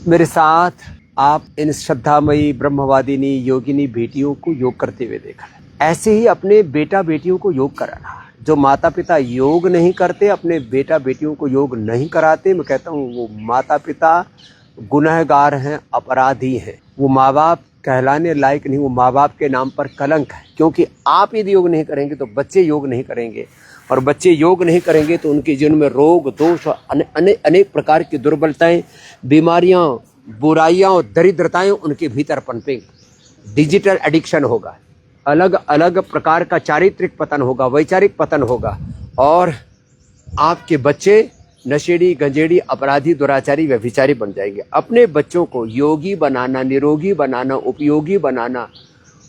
मेरे साथ आप इन श्रद्धामयी ब्रह्मवादिनी योगिनी बेटियों को योग करते हुए देखा। ऐसे ही अपने बेटा बेटियों को योग कराना। जो माता पिता योग नहीं करते, अपने बेटा बेटियों को योग नहीं कराते, मैं कहता हूँ वो माता पिता गुनहगार हैं, अपराधी हैं। वो माँ बाप कहलाने लायक नहीं, वो माँ बाप के नाम पर कलंक है। क्योंकि आप यदि योग नहीं करेंगे तो बच्चे योग नहीं करेंगे, और बच्चे योग नहीं करेंगे तो उनके जीवन में रोग दोष और अनेक प्रकार की दुर्बलताएं, बीमारियां, बुराइयां और दरिद्रताएं उनके भीतर पनपेंगी। डिजिटल एडिक्शन होगा, अलग अलग प्रकार का चारित्रिक पतन होगा, वैचारिक पतन होगा, और आपके बच्चे नशेड़ी, गंजेड़ी, अपराधी, दुराचारी, व्यभिचारी बन जाएंगे। अपने बच्चों को योगी बनाना, निरोगी बनाना, उपयोगी बनाना,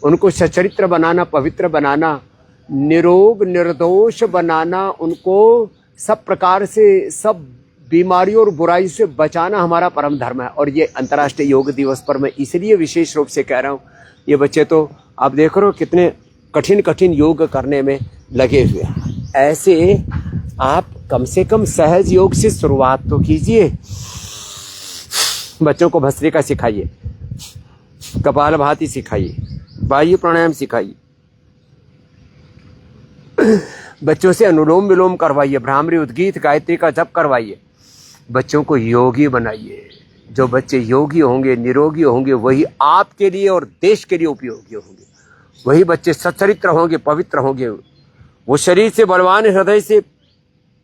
उनको सच्चरित्र बनाना, पवित्र बनाना, निरोग निर्दोष बनाना, उनको सब प्रकार से, सब बीमारियों और बुराई से बचाना हमारा परम धर्म है। और ये अंतर्राष्ट्रीय योग दिवस पर मैं इसलिए विशेष रूप से कह रहा हूँ, ये बच्चे तो आप देख रहे हो कितने कठिन कठिन योग करने में लगे हुए हैं। ऐसे आप कम से कम सहज योग से शुरुआत तो कीजिए। बच्चों को भस्त्रिका सिखाइए, कपालभाति सिखाइए, वायु प्राणायाम सिखाइए, बच्चों से अनुलोम विलोम करवाइए, भ्रामरी, उद्गीत, गायत्री का जप करवाइए। बच्चों को योगी बनाइए। जो बच्चे योगी होंगे, निरोगी होंगे, वही आपके लिए और देश के लिए उपयोगी होंगे। वही बच्चे सच्चरित्र होंगे, पवित्र होंगे। वो शरीर से बलवान, हृदय से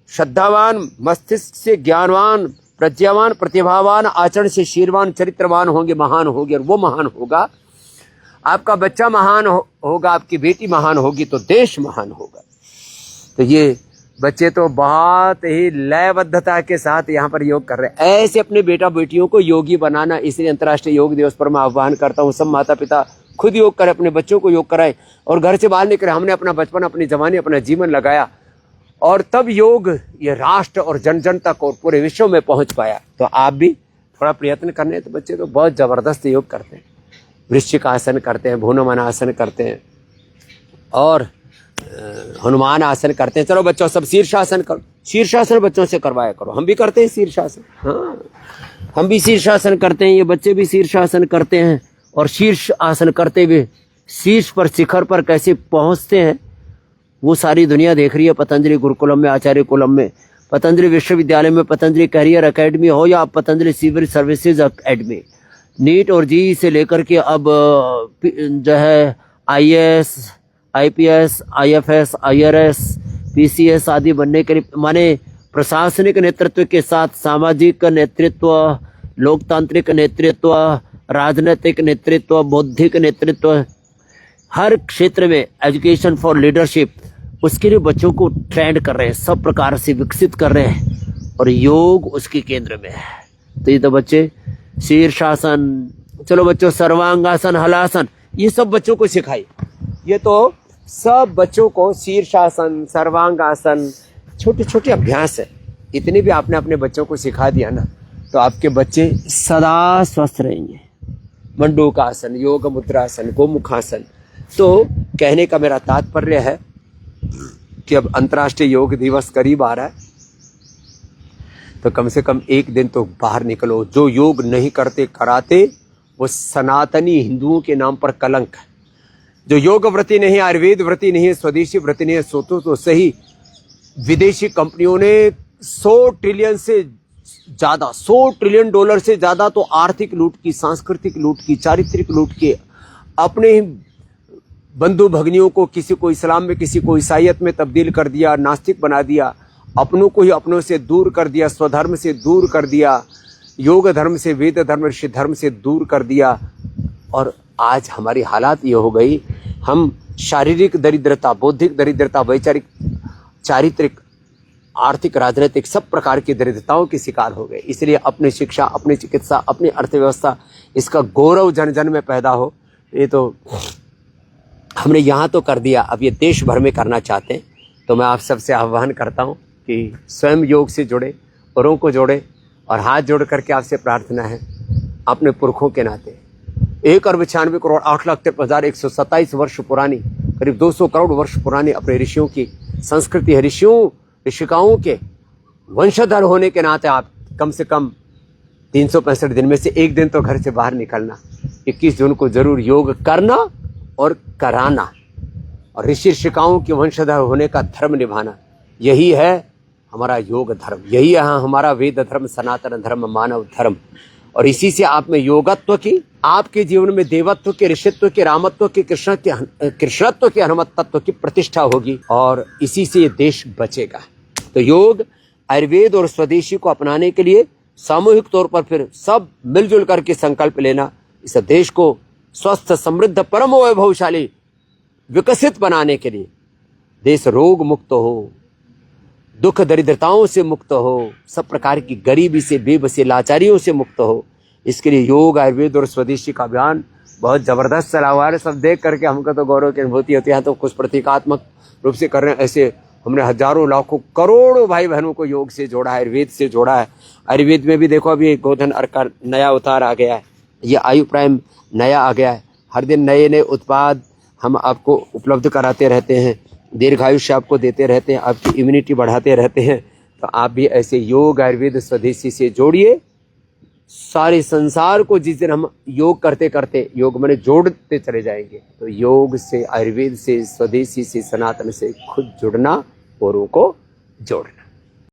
श्रद्धावान, मस्तिष्क से ज्ञानवान, प्रज्ञावान, प्रतिभावान, आचरण से शीलवान, चरित्रवान होंगे, महान होंगे। और वो महान होगा, आपका बच्चा महान होगा, आपकी बेटी महान होगी तो देश महान होगा। तो ये बच्चे तो बहुत ही लयबद्धता के साथ यहाँ पर योग कर रहे हैं। ऐसे अपने बेटा बेटियों को योगी बनाना, इसलिए अंतर्राष्ट्रीय योग दिवस पर मैं आह्वान करता हूँ, सब माता पिता खुद योग करें, अपने बच्चों को योग कराएं और घर से बाहर निकले। हमने अपना बचपन, अपनी जवानी, अपना जीवन लगाया और तब योग ये राष्ट्र और जन जन तक और पूरे विश्व में पहुंच पाया। तो आप भी थोड़ा प्रयत्न करने, तो बच्चे तो बहुत जबरदस्त योग करते हैं। वृश्चिक आसन करते हैं, भूनमन आसन करते हैं और हनुमान आसन करते हैं। चलो बच्चों सब शीर्षासन करो, शीर्षासन बच्चों से करवाया करो। हम भी करते हैं शीर्षासन, हाँ हम भी शीर्षासन करते हैं, ये बच्चे भी शीर्षासन करते हैं। और शीर्ष आसन करते हुए शीर्ष पर, शिखर पर कैसे पहुंचते हैं वो सारी दुनिया देख रही है। पतंजलि गुरुकुलम में, आचार्य कुलम में, पतंजलि विश्वविद्यालय में, पतंजलि करियर एकेडमी हो या Patanjali civil services academy, NEET और जी से लेकर के अब जो है IAS, IPS, IFS, IRS, PCS आदि बनने के लिए, माने प्रशासनिक नेतृत्व के साथ सामाजिक नेतृत्व, लोकतांत्रिक नेतृत्व, राजनीतिक नेतृत्व, बौद्धिक नेतृत्व, हर क्षेत्र में एजुकेशन फॉर लीडरशिप, उसके लिए बच्चों को ट्रेंड कर रहे हैं, सब प्रकार से विकसित कर रहे हैं और योग उसके केंद्र में है। तो ये तो बच्चे शीर्षासन, चलो बच्चों सर्वांगासन, हलासन, ये सब बच्चों को सिखाइए। ये तो सब बच्चों को शीर्षासन, सर्वांगासन, छोटे छोटे अभ्यास है। इतने भी आपने अपने बच्चों को सिखा दिया ना, तो आपके बच्चे सदा स्वस्थ रहेंगे। मंडूकासन, योग मुद्रासन, गोमुखासन। तो कहने का मेरा तात्पर्य है कि अब अंतर्राष्ट्रीय योग दिवस करीब आ रहा है, तो कम से कम एक दिन तो बाहर निकलो। जो योग नहीं करते कराते, वो सनातनी हिंदुओं के नाम पर कलंक है। जो योग व्रती नहीं, आयुर्वेद व्रती नहीं, स्वदेशी व्रती नहीं, सोचो तो सही, विदेशी कंपनियों ने 100 ट्रिलियन से ज्यादा, $100 ट्रिलियन से ज्यादा तो आर्थिक लूट की, सांस्कृतिक लूट की, चारित्रिक लूट की। अपने ही बंधु भगनियों को, किसी को इस्लाम में, किसी को ईसाईयत में तब्दील कर दिया, नास्तिक बना दिया, अपनों को ही अपनों से दूर कर दिया, स्वधर्म से दूर कर दिया, योग धर्म से, वेद धर्म, ऋषि धर्म से दूर कर दिया। और आज हमारी हालात ये हो गई, हम शारीरिक दरिद्रता, बौद्धिक दरिद्रता, वैचारिक, चारित्रिक, आर्थिक, राजनीतिक सब प्रकार की दरिद्रताओं के शिकार हो गए। इसलिए अपनी शिक्षा, अपनी चिकित्सा, अपनी अर्थव्यवस्था, इसका गौरव जन जन में पैदा हो। ये तो हमने यहाँ तो कर दिया, अब ये देश भर में करना चाहते हैं। तो मैं आप सबसे आह्वान करता हूँ कि स्वयं योग से जुड़े, औरों को जोड़े, और हाथ जोड़ करके आपसे प्रार्थना है, अपने पुरखों के नाते 1,96,08,53,127 वर्ष पुरानी, करीब 200 करोड़ वर्ष पुरानी अपने ऋषियों की संस्कृति है। ऋषियों ऋषिकाओं के वंशधर होने के नाते आप कम से कम 365 दिन में से एक दिन तो घर से बाहर निकलना, 21 जून को जरूर योग करना और कराना, और ऋषि ऋषिकाओं के वंशधर होने का धर्म निभाना। यही है हमारा योग धर्म, यही है हमारा वेद धर्म, सनातन धर्म, मानव धर्म। और इसी से आप में योगत्व की, आपके जीवन में देवत्व के, ऋषित्व के, रामत्व के, कृष्णत्व के, हनुमत तत्व की प्रतिष्ठा होगी, और इसी से ये देश बचेगा। तो योग, आयुर्वेद और स्वदेशी को अपनाने के लिए सामूहिक तौर पर फिर सब मिलजुल करके संकल्प लेना, इस देश को स्वस्थ, समृद्ध, परम वैभवशाली, विकसित बनाने के लिए, देश रोग मुक्त हो, दुख दरिद्रताओं से मुक्त हो, सब प्रकार की गरीबी से, बेबसी, लाचारियों से मुक्त हो। इसके लिए योग, आयुर्वेद और स्वदेशी का अभियान बहुत जबरदस्त चला हुआ है। सब देख करके हमको तो गौरव की अनुभूति होती है। तो कुछ प्रतीकात्मक रूप से कर रहे हैं, ऐसे हमने हजारों, लाखों, करोड़ों भाई बहनों को योग से जोड़ा है, आयुर्वेद से जोड़ा है। आयुर्वेद में भी देखो अभी गोधन अर्क का नया अवतार आ गया है, ये आयु प्राइम नया आ गया है। हर दिन नए नए उत्पाद हम आपको उपलब्ध कराते रहते हैं, दीर्घायुष्य आपको देते रहते हैं, आपकी इम्यूनिटी बढ़ाते रहते हैं। तो आप भी ऐसे योग, आयुर्वेद, स्वदेशी से जोड़िए। सारे संसार को जिस दिन हम योग करते करते, योग माने जोड़ते चले जाएंगे, तो योग से, आयुर्वेद से, स्वदेशी से, सनातन से खुद जुड़ना, औरों को जोड़ना।